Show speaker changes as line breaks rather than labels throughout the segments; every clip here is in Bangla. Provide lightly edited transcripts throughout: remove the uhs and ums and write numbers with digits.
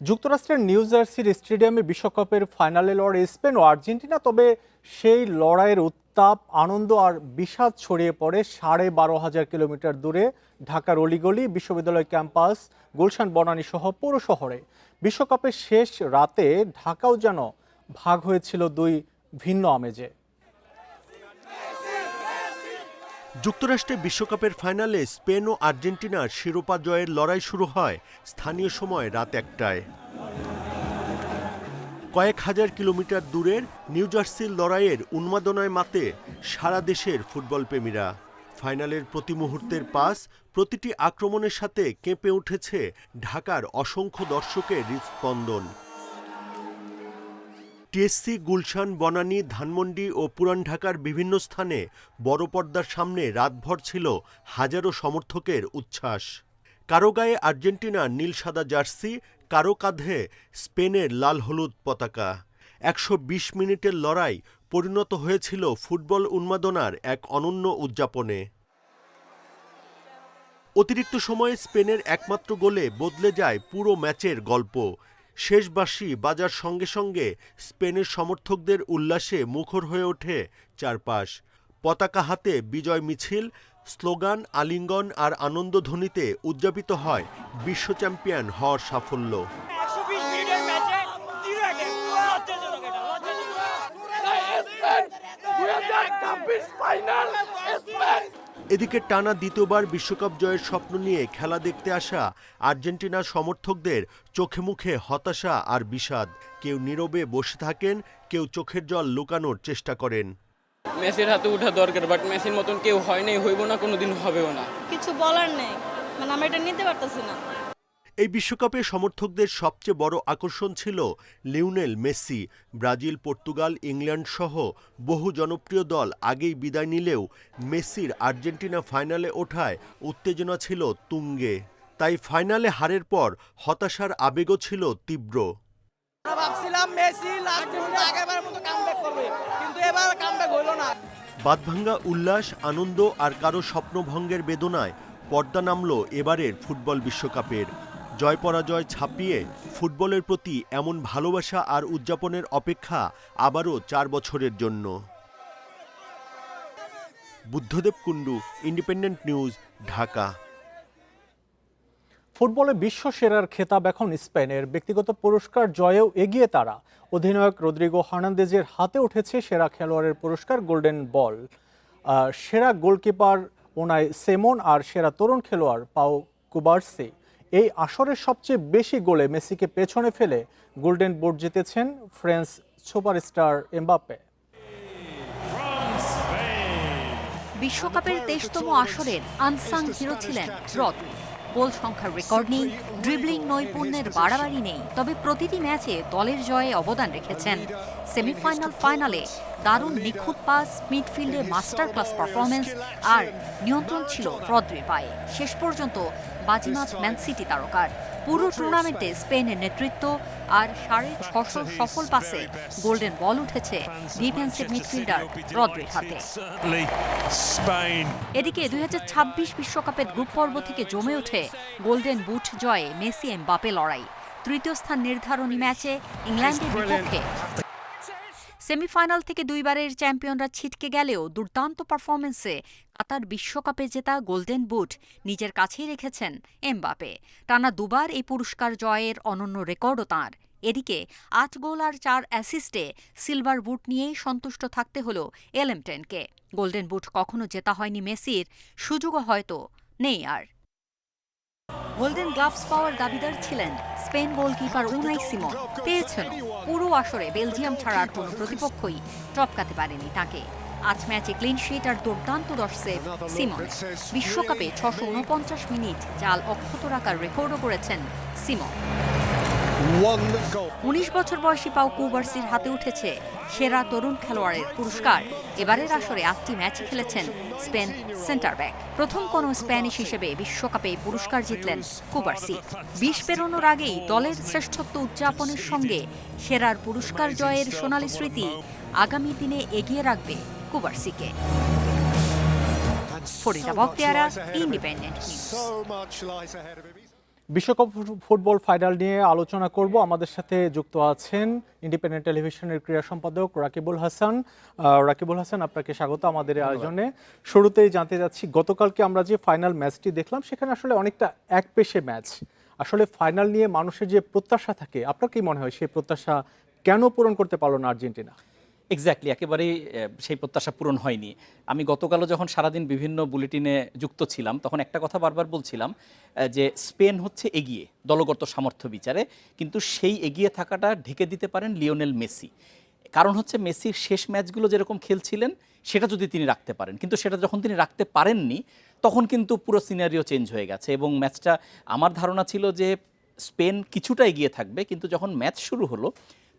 যুক্তরাষ্ট্রের নিউ জার্সির স্টেডিয়ামে বিশ্বকাপের ফাইনালে লড়ে স্পেন ও আর্জেন্টিনা। তবে সেই লড়াইয়ের উত্তাপ, আনন্দ আর বিষাদ ছড়িয়ে পড়ে ১২,৫০০ কিলোমিটার দূরে ঢাকার অলিগলি, বিশ্ববিদ্যালয় ক্যাম্পাস, গুলশান বনানী সহ পুরো শহরে। বিশ্বকাপের শেষ রাতে ঢাকাও যেন ভাগ হয়েছিল দুই ভিন্ন আমেজে।
যুক্তরাষ্ট্রে বিশ্বকাপের ফাইনালে স্পেন ও আর্জেন্টিনার শিরোপা জয়ের লড়াই শুরু হয় স্থানীয় সময় রাত ১টায়। কয়েক হাজার কিলোমিটার দূরের নিউ জার্সির লড়াইয়ের উন্মাদনায় মাতে সারা দেশের ফুটবল প্রেমীরা। ফাইনালের প্রতি মুহূর্তের পাস, প্রতিটি আক্রমণের সাথে কেঁপে উঠেছে ঢাকার অসংখ্য দর্শকের হৃদস্পন্দন। টিএসসি, গুলশান, বনানী, ধানমন্ডি ও পুরান ঢাকার বিভিন্ন স্থানে বড় পর্দার সামনে রাতভর ছিল হাজারো সমর্থকের উচ্ছ্বাস। কারো গায়ে আর্জেন্টিনার নীল সাদা জার্সি, কারো কাঁধে স্পেনের লাল হলুদ পতাকা। ১২০ মিনিটের লড়াই পরিণত হয়েছিল ফুটবল উন্মাদনার এক অনন্য উদযাপনে। অতিরিক্ত সময়ে স্পেনের একমাত্র গোলে বদলে যায় পুরো ম্যাচের গল্প। শেষ বাঁশি বাজার সঙ্গে সঙ্গে স্পেনের সমর্থকদের উল্লাসে মুখর হয়ে ওঠে চারপাশ। পতাকা হাতে বিজয় মিছিল, স্লোগান, আলিঙ্গন আর আনন্দধ্বনিতে উদযাপিত হয় বিশ্ব চ্যাম্পিয়ন হওয়ার সাফল্য। এদিকে টানা দ্বিতীয়বার বিশ্বকাপ জয়ের স্বপ্ন নিয়ে খেলা দেখতে আসা আর্জেন্টিনার সমর্থকদের চোখে মুখে হতাশা আর বিষাদ। কেউ নীরবে বসে থাকেন, কেউ চোখের জল লুকানোর চেষ্টা করেন।
মেসির হাতে ওঠা দরকার, বাট মেসির মতন কেউ হয় নাই, হইব না, কোনোদিন হবেও না।
কিছু বলার নেই, আমরা এটা নিতে পারতেছি না।
এই বিশ্বকাপে সমর্থকদের সবচেয়ে বড় আকর্ষণ ছিল Lionel Messi. Brazil, Portugal, England সহ বহু জনপ্রিয় দল আগেই বিদায় নিলেও মেসির আর্জেন্টিনা ফাইনালে ওঠায় উত্তেজনা ছিল তুঙ্গে। তাই ফাইনালে হারের পর হতাশার আবেগও ছিল তীব্র।
ভাবছিলাম মেসি লাস্ট মুহূর্তে আগেরবারের মতো কামব্যাক করবে, কিন্তু এবার কামব্যাক হলো না।
বাঁধভাঙ্গা উল্লাস, আনন্দ আর কারো স্বপ্নভঙ্গের বেদনায় পর্দা নামল এবারের ফুটবল বিশ্বকাপের। জয় পরাজয় ছাপিয়ে ফুটবলের প্রতি এমন ভালোবাসা আর উদযাপনের অপেক্ষা আবারও ৪ বছরের জন্য। Buddhadeb Kundu, independent news, Dhaka.
ফুটবলে বিশ্ব সেরার খেতাব এখন স্পেনের। ব্যক্তিগত পুরস্কার জয়েও এগিয়ে তারা। অধিনায়ক রদ্রিগো হার্নান্দেজের হাতে উঠেছে সেরা খেলোয়াড়ের পুরস্কার, গোল্ডেন বল। সেরা গোলকিপার ওনাই সিমন আর সেরা তরুণ খেলোয়াড় পাও কুবার্সি। এই আসরের সবচেয়ে বেশি গোলে মেসিকে পেছনে ফেলে গোল্ডেন বুট জিতেছেন ফ্রেঞ্চ সুপারস্টার এমবাপ্পে।
বিশ্বকাপের ২৩তম আসরের আনসাং হিরো ছিলেন রদ্রি। গোল সংখ্যার রেকর্ড নেই, ড্রিবলিং নৈপুণ্যের বাড়াবাড়ি নেই, তবে প্রতিটি ম্যাচে দলের জয়ে অবদান রেখেছেন। সেমিফাইনাল, ফাইনালে দারুণ নিখুঁত পাস, মিডফিল্ডে মাস্টার ক্লাস পারফরমেন্স আর নিয়ন্ত্রণ ছিল রদ্রির পায়ে। শেষ পর্যন্ত বাজিমাত ম্যান সিটি তারকার। পুরো টুর্নামেন্টে স্পেনের নেতৃত্ব আর ৬৫০ সফল পাসে গোল্ডেন বল উঠেছে ডিফেন্সিভ মিডফিল্ডার রদ্রির হাতে। এদিকে ২০২৬ বিশ্বকাপের গ্রুপ পর্ব থেকে জমে ওঠে গোল্ডেন বুট জয়ে মেসি এমবাপে লড়াই। তৃতীয় স্থান নির্ধারণী ম্যাচে ইংল্যান্ডের বিপক্ষে সেমিফাইনাল থেকে দুইবারের চ্যাম্পিয়নরা ছিটকে গেলেও দুর্দান্ত পারফরমেন্সে কাতার বিশ্বকাপে জেতা গোল্ডেন বুট নিজের কাছেই রেখেছেন এমবাপে। টানা দুবার এই পুরস্কার জয়ের অনন্য রেকর্ডও তাঁর। এদিকে ৮ গোল আর ৪ অ্যাসিস্টে সিলভার বুট নিয়েই সন্তুষ্ট থাকতে হলো এলএম10কে। গোল্ডেন বুট কখনো জেতা হয়নি মেসির, সুযোগও হয়তো নেই আর। গোল্ডেন গ্লাভস পাওয়ার দাবিদার ছিলেন স্পেন গোলকিপার উনাই সিমন। পেয়েছেন। পুরো আসরে বেলজিয়াম ছাড়ার কোনো প্রতিপক্ষই টপকাতে পারেনি তাঁকে। ৮ ম্যাচে ক্লিন শিট আর দুর্দান্ত ১০ সেভ সিমন। বিশ্বকাপে ৬৪৯ মিনিট জাল অক্ষত রাখার রেকর্ডও করেছেন সিমন। ১৯ বছর বয়সী পাও কুবার্সির হাতে উঠেছে সেরা তরুণ খেলোয়াড়ের পুরস্কার। এবারের আসরে ৮টি ম্যাচ খেলেছেন স্পেন সেন্টার ব্যাক। প্রথম কোনো স্প্যানিশ হিসেবে বিশ্বকাপে পুরস্কার জিতলেন কুবার্সি। ২০ পেরোনোর আগেই দলের শ্রেষ্ঠত্ব উদযাপনের সঙ্গে সেরার পুরস্কার জয়ের সোনালী স্মৃতি আগামী দিনে এগিয়ে রাখবে কুবার্সিকে। Farida Bakhtiyara, Independent News.
বিশ্বকাপ ফুটবল ফাইনাল নিয়ে আলোচনা করব। আমাদের সাথে যুক্ত আছেন ইন্ডিপেন্ডেন্ট টেলিভিশনের ক্রীড়া সম্পাদক রাকিবুল হাসান। রাকিবুল হাসান, আপনাকে স্বাগত আমাদের এই আয়োজনে। শুরুতেই জানতে যাচ্ছি, গতকালকে আমরা যে ফাইনাল ম্যাচটি দেখলাম সেখানে আসলে অনেকটা একপেশে ম্যাচ। আসলে ফাইনাল নিয়ে মানুষের যে প্রত্যাশা থাকে, আপনার কি মনে হয় সেই প্রত্যাশা কেন পূরণ করতে পারলো না আর্জেন্টিনা?
এক্স্যাক্টলি, একেবারেই সেই প্রত্যাশা পূরণ হয়নি। আমি গতকালও যখন সারাদিন বিভিন্ন বুলেটিনে যুক্ত ছিলাম তখন একটা কথা বারবার বলছিলাম যে স্পেন হচ্ছে এগিয়ে দলগত সামর্থ্য বিচারে, কিন্তু সেই এগিয়ে থাকাটা ঢেকে দিতে পারেন লিওনেল মেসি। কারণ হচ্ছে মেসির শেষ ম্যাচগুলো যেরকম খেলছিলেন সেটা যদি তিনি রাখতে পারেন, কিন্তু সেটা যখন তিনি রাখতে পারেননি তখন কিন্তু পুরো সিনারিও চেঞ্জ হয়ে গেছে। এবং ম্যাচটা আমার ধারণা ছিল যে স্পেন কিছুটা এগিয়ে থাকবে, কিন্তু যখন ম্যাচ শুরু হলো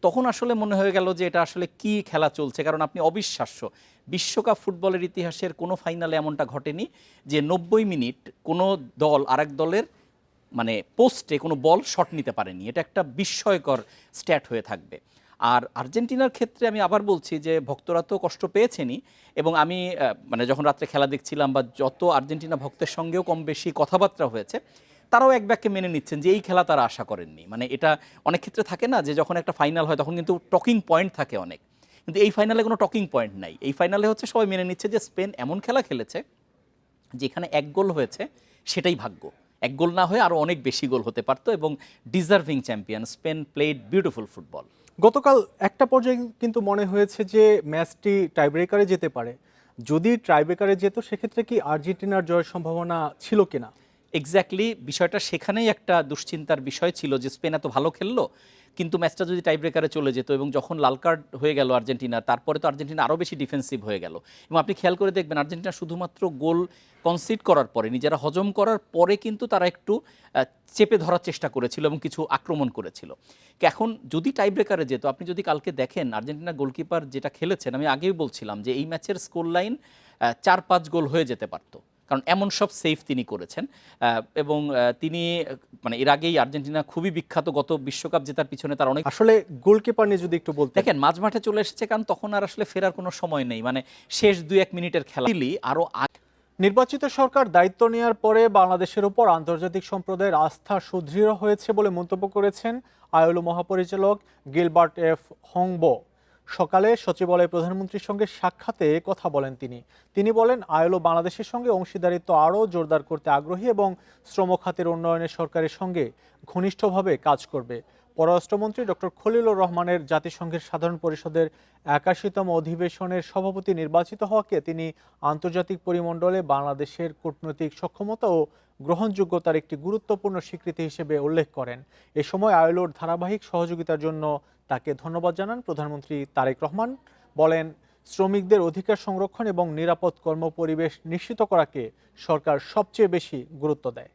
তখন আসলে মনে হয়ে গেল যে এটা আসলে কি খেলা চলছে। কারণ আপনি অবিশ্বাস্য, বিশ্বকাপ ফুটবলের ইতিহাসের কোনো ফাইনালে এমনটা ঘটেনি যে 90 মিনিট কোনো দল আরেক দলের মানে পোস্টে কোনো বল শট নিতে পারেনি। এটা একটা বিস্ময়কর স্ট্যাট হয়ে থাকবে। আর আর্জেন্টিনার ক্ষেত্রে আমি আবার বলছি যে ভক্তরা তো কষ্ট পেয়েছেনই, এবং আমি মানে যখন রাত্রে খেলা দেখছিলাম বা যত আর্জেন্টিনা ভক্তের সঙ্গেও কম বেশি কথাবার্তা হয়েছে, তারাও এক ব্যাগকে মেনে নিচ্ছেন যে এই খেলা তারা আশা করেননি। মানে এটা অনেক ক্ষেত্রে থাকে না যে যখন একটা ফাইনাল হয় তখন কিন্তু টকিং পয়েন্ট থাকে অনেক, কিন্তু এই ফাইনালে কোনো টকিং পয়েন্ট নাই। এই ফাইনালে হচ্ছে সবাই মেনে নিচ্ছে যে স্পেন এমন খেলা খেলেছে যেখানে এক গোল হয়েছে সেটাই ভাগ্য, এক গোল না হয়ে আরও অনেক বেশি গোল হতে পারতো, এবং deserving champion Spain played beautiful football.
গতকাল একটা পর্যায়ে কিন্তু মনে হয়েছে যে ম্যাচটি টাইব্রেকারে যেতে পারে। যদি টাইব্রেকারে যেত সেক্ষেত্রে কি আর্জেন্টিনার জয়ের সম্ভাবনা ছিল কিনা?
এক্স্যাক্টলি, বিষয়টা সেখানেই একটা দুশ্চিন্তার বিষয় ছিল যে স্পেন এত ভালো খেললো, কিন্তু ম্যাচটা যদি টাইব্রেকারে চলে যেত এবং যখন লাল কার্ড হয়ে গেল আর্জেন্টিনা, তারপরে তো আর্জেন্টিনা আরও বেশি ডিফেন্সিভ হয়ে গেল। এবং আপনি খেয়াল করে দেখবেন আর্জেন্টিনা শুধুমাত্র গোল কনসিড করার পরে, নিজেরা হজম করার পরে কিন্তু তারা একটু চেপে ধরার চেষ্টা করেছিল এবং কিছু আক্রমণ করেছিল। এখন যদি টাইব্রেকারে যেত, আপনি যদি কালকে দেখেন আর্জেন্টিনা গোলকিপার যেটা খেলেছেন, আমি আগেই বলছিলাম যে এই ম্যাচের স্কোর লাইন 4-5 গোল হয়ে যেতে পারতো, কারণ এমন সব সেভ তিনি করেছেন। এবং তিনি মানে এর আগেই আর্জেন্টিনা খুবই বিখ্যাত, গত বিশ্বকাপ জেতার পিছনে তার অনেক।
আসলে গোলকিপার নিয়ে যদি একটু বলতে
দেখেন মাঝ মাঠে চলে এসেছে, কারণ তখন আর আসলে ফেরার কোনো সময় নেই, মানে শেষ 2-1 মিনিটের খেলা আরও।
নির্বাচিত সরকার দায়িত্ব নেওয়ার পরে বাংলাদেশের উপর আন্তর্জাতিক সম্প্রদায়ের আস্থা সুদৃঢ় হয়েছে বলে মন্তব্য করেছেন আইএলও মহাপরিচালক গিলবার্ট এফ হংবো। সকালে সচিবালয়ে প্রধানমন্ত্রীর সঙ্গে সাক্ষাতে কথা বলেন তিনি বলেন, আইএলও বাংলাদেশের সঙ্গে অংশীদারিত্ব আরও জোরদার করতে আগ্রহী এবং শ্রম খাতের উন্নয়নে সরকারের সঙ্গে ঘনিষ্ঠভাবে কাজ করবে। পররাষ্ট্রমন্ত্রী ডক্টর খলিলুর রহমানের জাতিসংঘের সাধারণ পরিষদের 81তম অধিবেশনের সভাপতি নির্বাচিত হওয়াকে তিনি আন্তর্জাতিক পরিমণ্ডলে বাংলাদেশের কূটনৈতিক সক্ষমতা ও গ্রহণযোগ্যতার একটি গুরুত্বপূর্ণ স্বীকৃতি হিসেবে উল্লেখ করেন। এ সময় আইএলওর ধারাবাহিক সহযোগিতার জন্য তাকে ধন্যবাদ জানান প্রধানমন্ত্রী তারেক রহমান। বলেন, শ্রমিকদের অধিকার সংরক্ষণ এবং নিরাপদ কর্মপরিবেশ নিশ্চিত করাকে সরকার সবচেয়ে বেশি গুরুত্ব দেয়।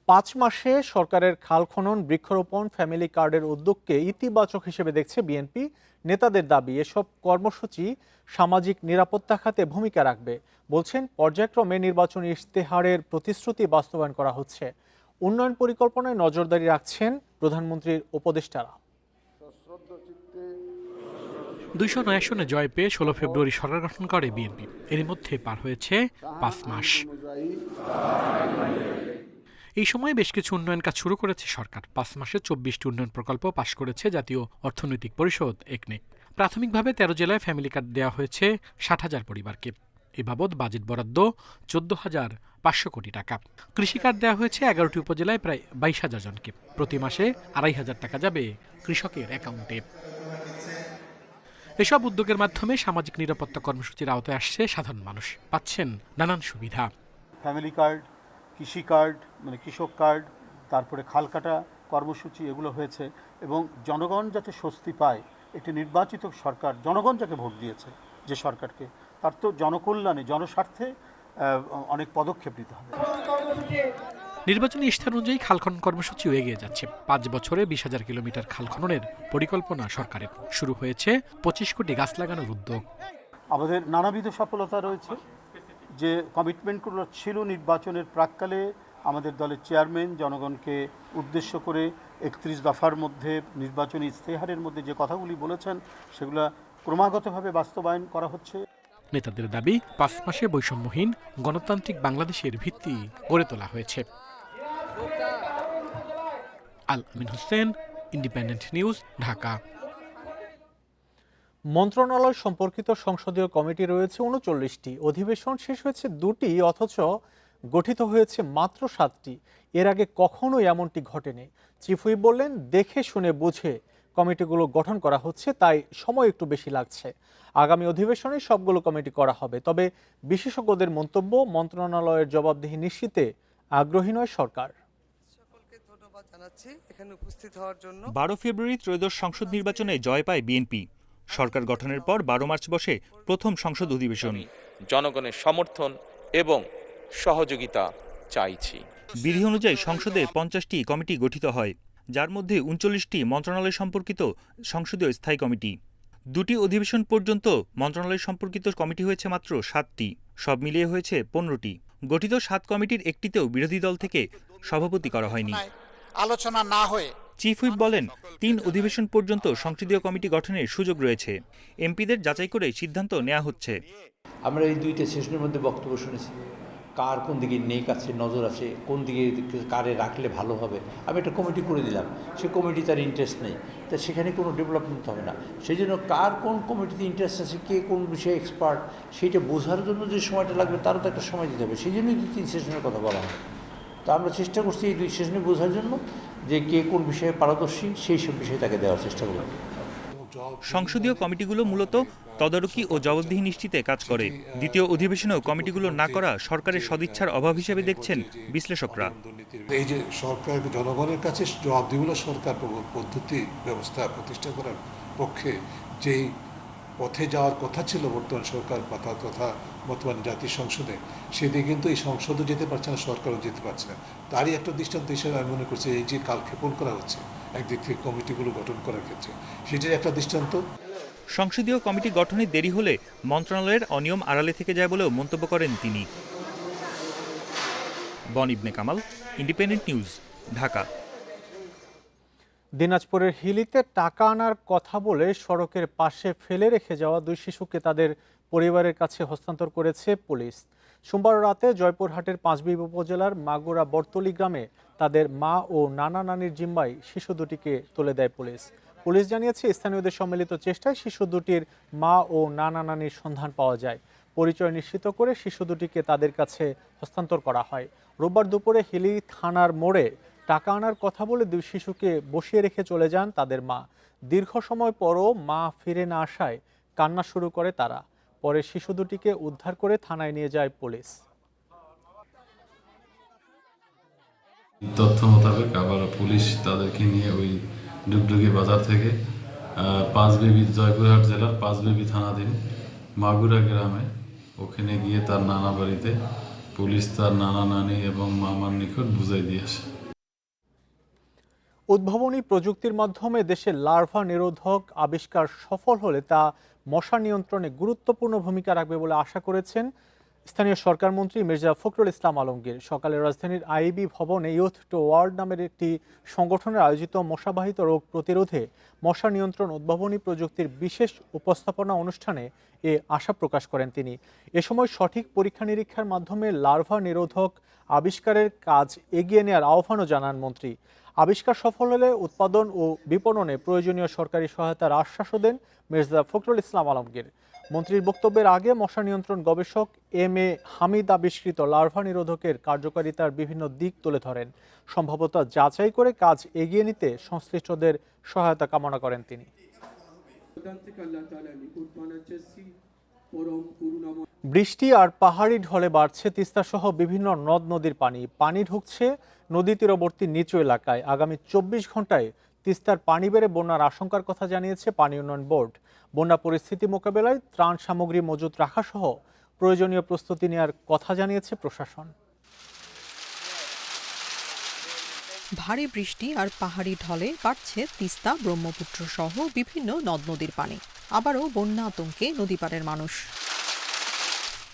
পাঁচ মাসে সরকারের খাল খনন, বৃক্ষরোপণ, ফ্যামিলি কার্ডের উদ্যোগকে ইতিবাচক হিসেবে দেখছে বিএনপি। নেতাদের দাবি এসব কর্মসূচি সামাজিক নিরাপত্তা খাতে ভূমিকা রাখবে। বলছেন, পর্যায়ক্রমে নির্বাচনী ইশতেহারের প্রতিশ্রুতি বাস্তবায়ন করা হচ্ছে। উন্নয়ন পরিকল্পনায় নজরদারি রাখছেন প্রধানমন্ত্রীর উপদেষ্টারা।
209 আসনে জয় পেয়ে 16 ফেব্রুয়ারি সরকার গঠন করে বিএনপি। এর মধ্যে পার হয়েছে 5 মাস। এই সময় বেশ কিছু উন্নয়ন কাজ শুরু করেছে সরকার। 5 মাসে 24টি উন্নয়ন প্রকল্প পাশ করেছে জাতীয় অর্থনৈতিক পরিষদ একনেক। প্রাথমিকভাবে 13 জেলায় ফ্যামিলি কার্ড দেওয়া হয়েছে 60,000 পরিবারকে। এ বাবদ বাজেট বরাদ্দ 14,500 কোটি টাকা। কৃষি কার্ড দেওয়া হয়েছে 11টি উপজেলায় প্রায় 22,000 জনকে। প্রতি মাসে 2,500 টাকা যাবে কৃষকের অ্যাকাউন্টে। এসব উদ্যোগের মাধ্যমে সামাজিক নিরাপত্তা কর্মসূচির আওতায় আসছে সাধারণ মানুষ, পাচ্ছেন নানান সুবিধা।
ফ্যামিলি কার্ড, কৃষি কার্ড মানে কৃষক কার্ড, তারপরে খাল কাটা কর্মসূচি, এগুলো হয়েছে। এবং জনগণ যাতে স্বস্তি পায়, একটি নির্বাচিত সরকার, জনগণ যাকে ভোট দিয়েছে যে সরকারকে, তার তো জনকল্যাণে, জনস্বার্থে অনেক পদক্ষেপ নিতে হবে।
নির্বাচনী ইশতেহার অনুযায়ী খাল খনন কর্মসূচিও এগিয়ে যাচ্ছে। 5 বছরে 20,000 কিলোমিটার খাল খননের পরিকল্পনা সরকারের। শুরু হয়েছে 25 কোটি গাছ লাগানোর উদ্যোগ।
আমাদের নানাবিধ সফলতা রয়েছে। যে কমিটমেন্টগুলো ছিল নির্বাচনের প্রাক্কালে, আমাদের দলের চেয়ারম্যান জনগণকে উদ্দেশ্য করে 31 দফার মধ্যে নির্বাচনী ইশতেহারের মধ্যে যে কথাগুলি বলেছেন, সেগুলো ক্রমাগতভাবে বাস্তবায়ন করা হচ্ছে।
নেতাদের দাবি 5 মাসে বৈষম্যহীন গণতান্ত্রিক বাংলাদেশের ভিত্তি গড়ে তোলা হয়েছে। আল আমিন হোসেন, ইন্ডিপেন্ডেন্ট নিউজ, ঢাকা।
মন্ত্রণালয় সম্পর্কিত সংসদীয় কমিটি রয়েছে 39টি, অধিবেশন শেষ হয়েছে 2টি, অথচ গঠিত হয়েছে মাত্র 7টি। এর আগে কখনোই এমনটি ঘটেনি। চিফ হুইপ বললেন, দেখে শুনে বুঝে কমিটিগুলো গঠন করা হচ্ছে, তাই সময় একটু বেশি লাগছে। আগামী অধিবেশনে সবগুলো কমিটি করা হবে। তবে বিশেষজ্ঞদের মন্তব্য, মন্ত্রণালয়ের জবাবদিহি নিশ্চিতে আগ্রহী নয় সরকার।
12 ফেব্রুয়ারি ত্রয়োদশ সংসদ নির্বাচনে জয় পায় বিএনপি। সরকার গঠনের পর 12 মার্চ বসে প্রথম সংসদ অধিবেশন।
জনগণের সমর্থন এবং সহযোগিতা চাইছি।
বিধি অনুযায়ী সংসদে 50টি কমিটি গঠিত হয়, যার মধ্যে 39টি মন্ত্রণালয় সম্পর্কিত সংসদীয় স্থায়ী কমিটি। 2টি অধিবেশন পর্যন্ত মন্ত্রণালয় সম্পর্কিত কমিটি হয়েছে মাত্র 7টি, সব মিলিয়ে হয়েছে 15টি। গঠিত 7 কমিটির একটিতেও বিরোধী দল থেকে সভাপতি করা হয়নি।
আলোচনা না হয়ে
চিফ হুইপ বলেন, 3 অধিবেশন পর্যন্ত সংসদীয় কমিটি গঠনের সুযোগ রয়েছে। এমপিদের যাচাই করে সিদ্ধান্ত নেওয়া হচ্ছে।
আমরা এই 2টা সেশনের মধ্যে বক্তব্য শুনেছি, কার কোন দিকে নেক আছে, নজর আছে, কোন দিকে কারে রাখলে ভালো হবে। আমি একটা কমিটি করে দিলাম, সে কমিটি তার ইন্টারেস্ট নেই, তা সেখানে কোনো ডেভেলপমেন্ট হবে না। সেই জন্য কার কোন কমিটিতে ইন্টারেস্ট আছে, কে কোন বিষয়ে এক্সপার্ট, সেইটা বোঝার জন্য যে সময়টা লাগবে তারও তো একটা সময় দিতে হবে। সেই জন্যই 2-3 সেশনের কথা বলা হয়। তো আমরা চেষ্টা করছি এই 2 সেশনে বোঝার জন্য যে কে কোন বিষয়ে পারদর্শী, সেই সব বিষয়ে তাকে দেওয়ার চেষ্টা করব।
সংসদীয় কমিটিগুলো মূলত তদারকি ও জবাবদিহি নিশ্চিতে কাজ করে। দ্বিতীয় অধিবেশনেও কমিটিগুলো না করা সরকারের সদিচ্ছার অভাব হিসেবে দেখছেন বিশ্লেষকরা।
এই যে সরকার জনগণের কাছে জবাবদিহিমূলক সরকার পদ্ধতি ব্যবস্থা প্রতিষ্ঠা করার পক্ষে যেই পথে যাওয়ার কথা ছিল বর্তমান সরকার তথা বর্তমান জাতীয় সংসদে, সেদিকে কিন্তু এই সংসদও যেতে পারছে না, সরকারও যেতে পারছে না। তারই একটা দৃষ্টান্ত হিসেবে আমি মনে করছি এই যে কালক্ষেপণ করা হচ্ছে একদিক থেকে কমিটিগুলো গঠন করার ক্ষেত্রে, সেটির একটা দৃষ্টান্ত।
সংসদীয় কমিটি গঠনে দেরি হলে মন্ত্রণালয়ের অনিয়ম আড়ালে থেকে যায় বলেও মন্তব্য করেন তিনি। বন ইবনে কামাল, ইন্ডিপেন্ডেন্ট নিউজ, ঢাকা।
দিনাজপুরের হিলিতে টাকা আনার কথা বলে সড়কের পাশে ফেলে রেখে যাওয়া 2 শিশুকে তাদের পরিবারের কাছে হস্তান্তর করেছে পুলিশ। সোমবার রাতে জয়পুরহাটের পাঁচবিবি উপজেলার মাগুরা বর্তলি গ্রামে তাদের মা ও নানা নানির জিম্মায় শিশু দুটিকে তুলে দেয় পুলিশ। পুলিশ জানিয়েছে, স্থানীয়দের সম্মিলিত চেষ্টায় শিশু দুটির মা ও নানা নানির সন্ধান পাওয়া যায়। পরিচয় নিশ্চিত করে শিশু দুটিকে তাদের কাছে হস্তান্তর করা হয়। রোববার দুপুরে হিলি থানার মোড়ে টাকা আনার কথা বলে 2 শিশুকে বসিয়ে রেখে চলে যান তাদের মা। দীর্ঘ সময় পরও মা ফিরে না আসায় কান্না শুরু করে তারা। পরে শিশু দুটিকে উদ্ধার করে থানায় নিয়ে যায় পুলিশ।
তথ্য মোতাবেক আবার পুলিশ তাদেরকে নিয়ে ওই ডুগডুগি বাজার থেকে পাঁচবিবি, জয়পুরহাট জেলার পাঁচবিবি থানাধীন মাগুরা গ্রামে, ওখানে গিয়ে তার নানা বাড়িতে পুলিশ তার নানা নানি এবং মামার নিকট বুঝাই দিয়ে আসে।
উদ্ভাবনী প্রযুক্তির মাধ্যমে দেশে লার্ভা নিরোধক আবিষ্কার সফল হলে তা মশা নিয়ন্ত্রণে গুরুত্বপূর্ণ ভূমিকা রাখবে বলে আশা করেছেন স্থানীয় সরকার মন্ত্রী মির্জা ফখরুল ইসলাম আলমগীর। সকালে রাজধানীর আইবি ভবনে ইউথ টু ওয়ার্ল্ড নামের একটি সংগঠনের আয়োজিত মশাবাহিত রোগ প্রতিরোধে মশা নিয়ন্ত্রণ উদ্ভাবনী প্রযুক্তির বিশেষ উপস্থাপনা অনুষ্ঠানে এ আশা প্রকাশ করেন তিনি। এ সময় সঠিক পরীক্ষা নিরীক্ষার মাধ্যমে লার্ভা নিরোধক আবিষ্কারের কাজ এগিয়ে নেওয়ার আহ্বানও জানান মন্ত্রী। আবিষ্কার সফল হলে উৎপাদন ও বিপণনে প্রয়োজনীয় সরকারি সহায়তার আশ্বাসও দেন মির্জা ফখরুল ইসলাম আলমগীর। মন্ত্রীর বক্তব্যের আগে মশা নিয়ন্ত্রণ গবেষক এম.এ. হামিদ আবিষ্কৃত লার্ভা নিরোধকের কার্যকারিতার বিভিন্ন দিক তুলে ধরেন। সম্ভাব্যতা যাচাই করে কাজ এগিয়ে নিতে সংশ্লিষ্টদের সহায়তা কামনা করেন তিনি। বৃষ্টি আর পাহাড়ি ঢলে বাড়ছে তিস্তা সহ বিভিন্ন নদ নদীর পানি। পানি ঢুকছে নদী তীরবর্তী নিচু এলাকায়। আগামী 24 ঘন্টায় তিস্তার পানি বেড়ে বন্যার আশঙ্কার কথা জানিয়েছে পানি উন্নয়ন বোর্ড। বন্যা পরিস্থিতি মোকাবেলায় ত্রাণ সামগ্রী মজুত রাখা সহ প্রয়োজনীয় প্রস্তুতি নেওয়ার কথা জানিয়েছে প্রশাসন।
ভারী বৃষ্টি আর পাহাড়ি ঢলে বাড়ছে তিস্তা, ব্রহ্মপুত্র সহ বিভিন্ন নদ নদীর পানি। আবারও বন্যা আতঙ্কে নদীপাড়ের মানুষ।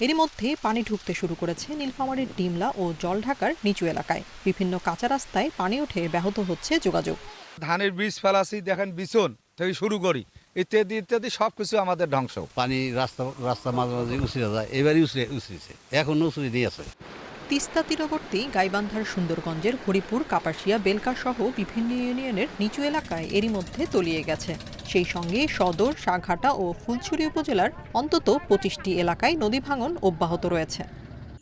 এরই মধ্যে পানি ঢুকতে শুরু করেছে নীলফামারীর ডিমলা ও জলঢাকার নিচু এলাকায়। বিভিন্ন কাঁচা রাস্তায় পানি উঠে ব্যাহত হচ্ছে যোগাযোগ।
ধানের বীজ ফেলাছি, দেখেন বিছন থেকে শুরু করি ইত্যাদি ইত্যাদি সব কিছু আমাদের ধ্বংস।
পানি রাস্তা মাঝে মাঝে উছড়ে যায়, এবারই উছড়েছে, এখন উছড়ে দিয়ে আছে।
তিস্তা তীরবর্তী গাইবান্ধার সুন্দরগঞ্জের হরিপুর, কাপাসিয়া, বেলকা সহ বিভিন্ন ইউনিয়নের নিচু এলাকায় এরই মধ্যে তলিয়ে গেছে। সেই সঙ্গে সদর, সাঘাটা ও ফুলছড়ি উপজেলার অন্তত ২৫টি এলাকায় নদী ভাঙন অব্যাহত রয়েছে।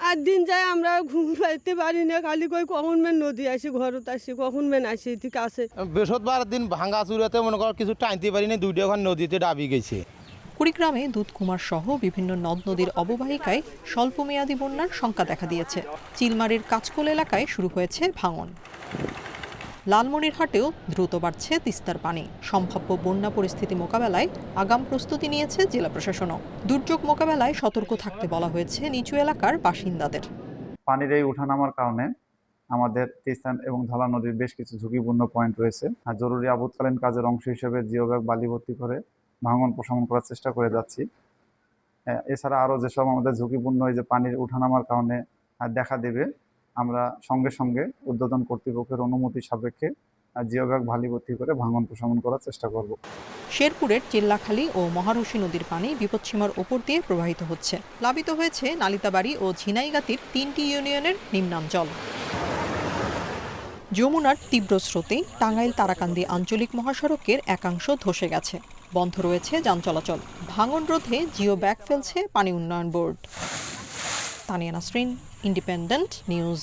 আর দিন যায় আমরা ঘুমাইতে পারি না, খালি কই কখন মেন নদী আসি, ঘরত আসি, কখন মেন আসি, ঠিক আছে।
বৃহস্পতিবার দিন ভাঙা চুরাতে মনে কর কিছু টাইনতে পারি না, দুইটা ওখানে নদীতে ডাবি গেছে।
কুড়িগ্রামে দুধকুমার সহ বিভিন্ন নদ নদীর অববাহিকায় স্বল্পমেয়াদী বন্যার শঙ্কা দেখা দিয়েছে। চিলমারির কাঁচকোল এলাকায় শুরু হয়েছে ভাঙন। লালমনিরহাটেও দ্রুত বাড়ছে তিস্তার পানি। সম্ভাব্য বন্যা পরিস্থিতি মোকাবেলায় আগাম প্রস্তুতি নিয়েছে জেলা প্রশাসনও। দুর্যোগ মোকাবেলায় সতর্ক থাকতে বলা হয়েছে নিচু এলাকার বাসিন্দাদের।
পানির এই ওঠানামার কারণে আমাদের তিস্তা এবং ধলা নদীর বেশ কিছু ঝুঁকিপূর্ণ পয়েন্ট রয়েছে। আর জরুরি আপৎকালীন কাজের অংশ হিসেবে জিও ব্যাগ বালি ভর্তি করে ভাঙন প্রশমন করার চেষ্টা করে যাচ্ছি। এছাড়া আরও যেসব আমাদের ঝুঁকিপূর্ণ এই যে পানির ওঠানামার কারণে দেখা দেবে, আমরা সঙ্গে সঙ্গে ঊর্ধ্বতন কর্তৃপক্ষের অনুমতি সাপেক্ষে জিও ব্যাগ বালি ভর্তি করে ভাঙন প্রশমন করার চেষ্টা করব।
শেরপুরের চিল্লাখালী ও মহারশী নদীর পানি বিপদসীমার ওপর দিয়ে প্রবাহিত হচ্ছে। প্লাবিত হয়েছে নালিতাবাড়ি ও ঝিনাইগাতির 3টি ইউনিয়নের নিম্নাঞ্চল। যমুনার তীব্র স্রোতে টাঙ্গাইল তারাকান্দি আঞ্চলিক মহাসড়কের একাংশ ধসে গেছে। বন্ধ রয়েছে যান চলাচল। ভাঙন রোধে জিও ব্যাগ ফেলছে পানি উন্নয়ন board. Tania Nasrin, independent news.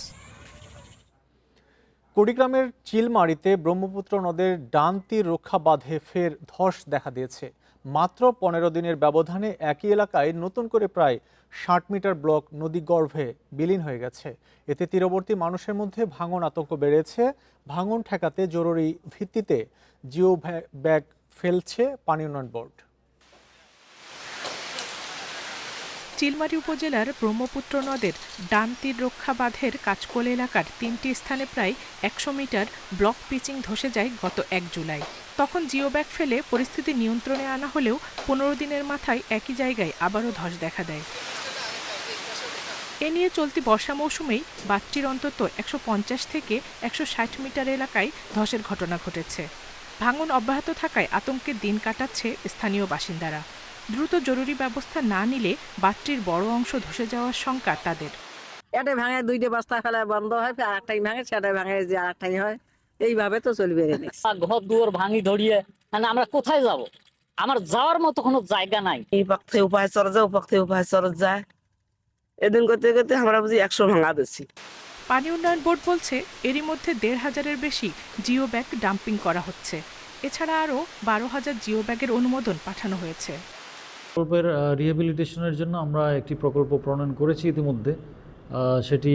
কুড়িগ্রামের চিলমারিতে ব্রহ্মপুত্র নদের ডান তীর রক্ষা বাঁধে ফের ধস দেখা দিয়েছে। মাত্র 15 দিনের ব্যবধানে একই এলাকায় নতুন করে প্রায় 60 মিটার ব্লক নদীগর্ভে বিলীন হয়ে গেছে। এতে তীরবর্তী মানুষের মধ্যে ভাঙন আতঙ্ক বেড়েছে। ভাঙন ঠেকাতে জরুরি ভিত্তিতে জিও ব্যাগ ফেলছে পানি উন্নয়ন বোর্ড।
চিলমারি উপজেলার ব্রহ্মপুত্র নদের ডান তীর রক্ষা বাঁধের কাঁচকোল এলাকার 3টি স্থানে প্রায় 100 মিটার ব্লক পিচিং ধসে যায় গত 1 জুলাই। তখন জিও ব্যাগ ফেলে পরিস্থিতি নিয়ন্ত্রণে আনা হলেও 15 দিনের মাথায় একই জায়গায় আবারও ধস দেখা দেয়। এ নিয়ে চলতি বর্ষা মৌসুমেই বাঁধটির অন্তত 150 থেকে 160 মিটার এলাকায় ধসের ঘটনা ঘটেছে। ভাঙন অব্যাহত থাকায় আতঙ্কের দিন কাটাচ্ছে স্থানীয় বাসিন্দারা। দ্রুত জরুরি ব্যবস্থা না নিলে বাঁধটির বড় অংশ ধসে যাওয়ার শঙ্কা তাদের।
এটা ভাঙে 2টে বস্তা ফেলা বন্ধ হয়, আরেকটাই ভাঙে, সেটাই ভাঙে, যে আরেকটাই হয়, এইভাবে তো চলবে।
ঘর দুয়ার ভাঙি ধরিয়ে আমরা কোথায় যাব? আমার যাওয়ার মতো কোনো জায়গা নাই।
এই পক্ষে উপায় চলে যায়, ও পক্ষে উপায় চলে যায়। এদিন করতে করতে আমরা বুঝি 100 ভাঙা দিচ্ছি।
পানি উন্নয়ন বোর্ড বলছে এরই মধ্যে 1,500-এর বেশি জিও ব্যাগ ডাম্পিং করা হচ্ছে। এছাড়া আরও 12,000 জিও ব্যাগের অনুমোদন পাঠানো হয়েছে।
প্রকল্পের রিহ্যাবিলিটেশনের জন্য আমরা একটি প্রকল্প প্রণয়ন করেছি ইতিমধ্যে। সেটি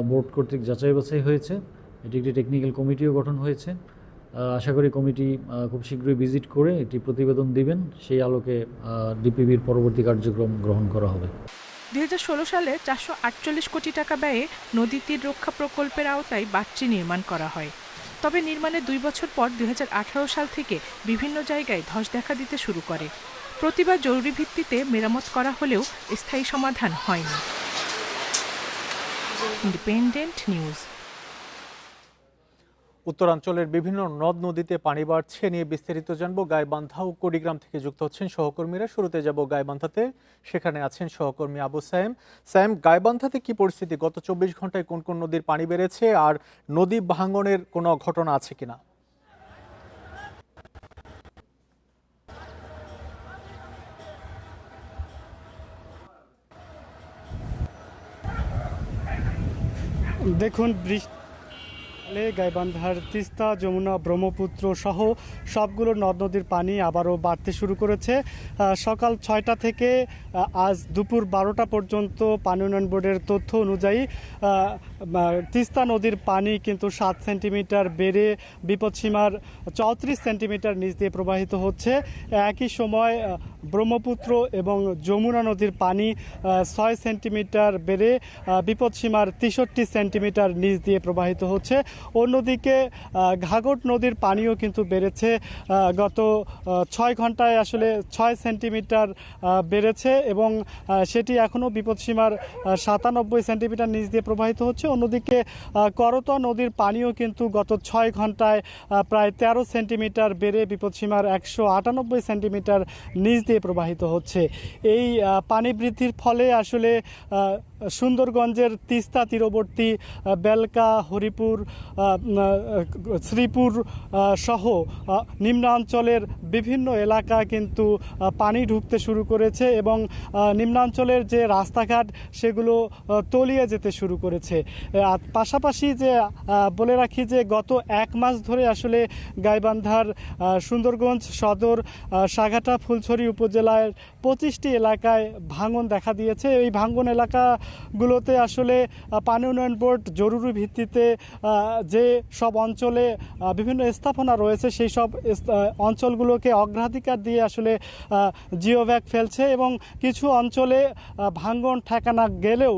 বোর্ড কর্তৃক যাচাই বাছাই হয়েছে। এটি একটি টেকনিক্যাল কমিটিও গঠন হয়েছে। আশা করি কমিটি খুব শীঘ্রই ভিজিট করে একটি প্রতিবেদন দিবেন। সেই আলোকে ডিপিবির পরবর্তী কার্যক্রম গ্রহণ করা হবে।
2016 সালে 448 কোটি টাকা ব্যয়ে নদী তীর রক্ষা প্রকল্পের আওতায় বাঁধটি নির্মাণ করা হয়। তবে নির্মাণের 2 বছর পর 2018 সাল থেকে বিভিন্ন জায়গায় ধস দেখা দিতে শুরু করে। প্রতিবার জরুরি ভিত্তিতে মেরামত করা হলেও স্থায়ী সমাধান হয়নি। Independent news.
উত্তরাঞ্চলের বিভিন্ন নদ নদীতে পানি বাড়ছে নিয়ে বিস্তারিত জানবো। গাইবান্ধা ও কুড়িগ্রাম থেকে যুক্ত হচ্ছেন সহকর্মীরা। শুরুতে যাব গাইবান্ধাতে, সেখানে আছেন সহকর্মী আবু সায়েম। সায়েম, গাইবান্ধাতে কি পরিস্থিতি? গত 24 ঘন্টায় কোন কোন নদীর পানি বেড়েছে আর নদী ভাঙনের কোনো ঘটনা আছে কিনা?
দেখুন, গাইবান্ধার তিস্তা, যমুনা, ব্রহ্মপুত্র সহ সবগুলো নদ নদীর পানি আবারও বাড়তে শুরু করেছে। সকাল 6টা থেকে আজ দুপুর 12টা পর্যন্ত পানি উন্নয়ন বোর্ডের তথ্য অনুযায়ী তিস্তা নদীর পানি কিন্তু 7 সেন্টিমিটার বেড়ে বিপদসীমার 34 সেন্টিমিটার নিচ দিয়ে প্রবাহিত হচ্ছে। একই সময় ব্রহ্মপুত্র এবং যমুনা নদীর পানি 6 সেন্টিমিটার বেড়ে বিপদসীমার 63 সেন্টিমিটার নিচ দিয়ে প্রবাহিত হচ্ছে। অন্যদিকে ঘাঘট নদীর পানিও কিন্তু বেড়েছে, গত 6 ঘন্টায় আসলে 6 সেন্টিমিটার বেড়েছে এবং সেটি এখনও বিপদসীমার 97 সেন্টিমিটার নিচ দিয়ে প্রবাহিত হচ্ছে। অন্যদিকে করতোয়া নদীর পানিও কিন্তু গত 6 ঘন্টায় প্রায় 13 সেন্টিমিটার বেড়ে বিপদসীমার 198 সেন্টিমিটার নিচ দিয়ে প্রবাহিত হচ্ছে। এই পানি বৃদ্ধির ফলে আসলে সুন্দরগঞ্জের তিস্তা তীরবর্তী বেলকা, হরিপুর, শ্রীপুর সহ নিম্নাঞ্চলের বিভিন্ন এলাকা কিন্তু পানি ঢুকতে শুরু করেছে এবং নিম্নাঞ্চলের যে রাস্তাঘাট সেগুলো তলিয়ে যেতে শুরু করেছে। পাশাপাশি যে বলে রাখি যে গত 1 মাস ধরে আসলে গাইবান্ধার সুন্দরগঞ্জ সদর, সাঘাটা, ফুলছড়ি উপজেলার 25টি এলাকায় ভাঙন দেখা দিয়েছে। এই ভাঙন এলাকাগুলোতে আসলে পানি উন্নয়ন বোর্ড জরুরি ভিত্তিতে যে সব অঞ্চলে বিভিন্ন স্থাপনা রয়েছে সেই সব অঞ্চলগুলোকে অগ্রাধিকার দিয়ে আসলে জিওব্যাগ ফেলছে এবং কিছু অঞ্চলে ভাঙন ঠেকানো গেলেও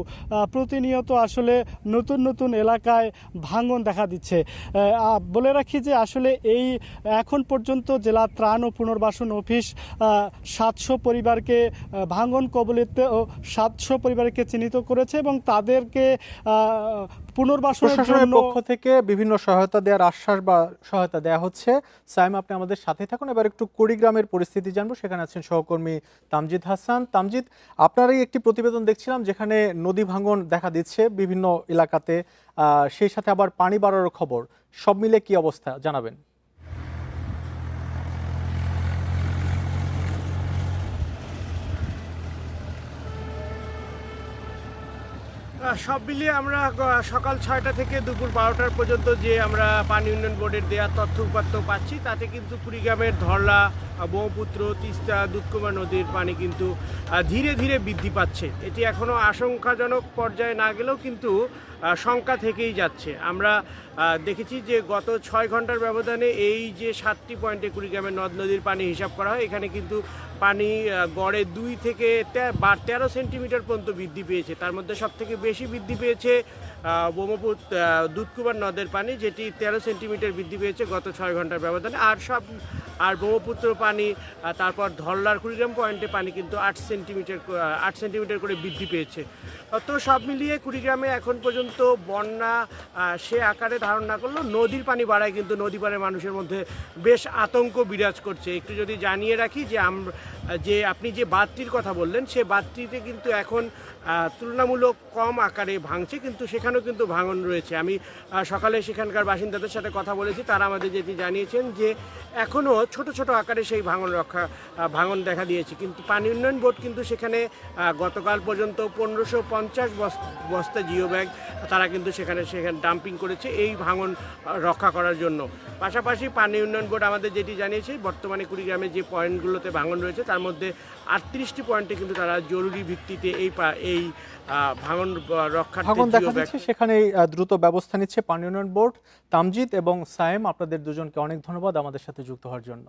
প্রতিনিয়ত আসলে নতুন নতুন এলাকায় ভাঙন দেখা দিচ্ছে। বলে রাখি যে আসলে এই এখন পর্যন্ত জেলা ত্রাণ ও পুনর্বাসন অফিস 700 পরিবারকে ভাঙন কবলিত ও 700 পরিবারকে চিহ্নিত করেছে এবং তাদেরকে পুনর্বাসনের জন্য
পক্ষ থেকে বিভিন্ন সহায়তা দেওয়ার আশ্বাস বা সহায়তা দেওয়া হচ্ছে। সাইম, আপনি আমাদের সাথে থাকুন। এবার একটু কুড়িগ্রামের পরিস্থিতি জানবো। সেখানে আছেন সহকর্মী তামজিদ হাসান। তামজিদ, আপনারই একটি প্রতিবেদন দেখছিলাম যেখানে নদী ভাঙন দেখা দিচ্ছে বিভিন্ন এলাকাতে, সেই সাথে আবার পানি বাড়ার খবর। সব মিলে কি অবস্থা জানাবেন?
সব মিলিয়ে আমরা সকাল 6টা থেকে দুপুর 12টার পর্যন্ত যে আমরা পানি উন্নয়ন বোর্ডের দেওয়া তথ্য উপাত্ত পাচ্ছি তাতে কিন্তু কুড়িগ্রামের ধরলা, ব্রহ্মপুত্র, তিস্তা, দুধকুমার নদীর পানি কিন্তু ধীরে ধীরে বৃদ্ধি পাচ্ছে। এটি এখনও আশঙ্কাজনক পর্যায়ে না গেলেও কিন্তু শঙ্কা থেকেই যাচ্ছে। আমরা দেখেছি যে গত 6 ঘন্টার ব্যবধানে এই যে 7টি পয়েন্টে কুড়িগ্রামের নদ নদীর পানি হিসাব করা হয়, এখানে কিন্তু পানি গড়ে 2 থেকে 13 সেন্টিমিটার পর্যন্ত বৃদ্ধি পেয়েছে। তার মধ্যে সবথেকে বেশি বৃদ্ধি পেয়েছে ব্রহ্মপুত্র দুধকুমার নদের পানি, যেটি 13 সেন্টিমিটার বৃদ্ধি পেয়েছে গত 6 ঘন্টার ব্যবধানে। আর ব্রহ্মপুত্র পানি, তারপর ধরলার কুড়িগ্রাম পয়েন্টে পানি কিন্তু 8 সেন্টিমিটার করে বৃদ্ধি পেয়েছে। তো সব মিলিয়ে কুড়িগ্রামে এখন পর্যন্ত বন্যা সে আকারে ধারণ না করলেও নদীর পানি বাড়ায় কিন্তু নদী পাড়ে মানুষের মধ্যে বেশ আতঙ্ক বিরাজ করছে। একটু যদি জানিয়ে রাখি যে আপনি যে বাঁধটির কথা বললেন, সে বাঁধটিতে কিন্তু এখন তুলনামূলক কম আকারে ভাঙছে, কিন্তু সেখানেও কিন্তু ভাঙন রয়েছে। আমি সকালে সেখানকার বাসিন্দাদের সাথে কথা বলেছি, তারা আমাদের যেটি জানিয়েছেন যে এখনও ছোট ছোট আকারে সেই ভাঙন দেখা দিয়েছে। কিন্তু পানি উন্নয়ন বোর্ড কিন্তু সেখানে গতকাল পর্যন্ত 1550 বস্তা জিও ব্যাগ তারা কিন্তু সেখানে ডাম্পিং করেছে এই ভাঙন রক্ষা করার জন্য। পাশাপাশি পানি উন্নয়ন বোর্ড আমাদের যেটি জানিয়েছে, বর্তমানে কুড়িগ্রামে যে পয়েন্টগুলোতে ভাঙন রয়েছে তার মধ্যে 38টি পয়েন্টে কিন্তু তারা জরুরি ভিত্তিতে এই ভাঙন রক্ষার্থে
দেখা দিচ্ছে, সেখানে দ্রুত ব্যবস্থা নিচ্ছে পানি উন্নয়ন বোর্ড। তামজিদ এবং সায়েম, আপনাদের দুজনকে অনেক ধন্যবাদ আমাদের সাথে যুক্ত হওয়ার জন্য।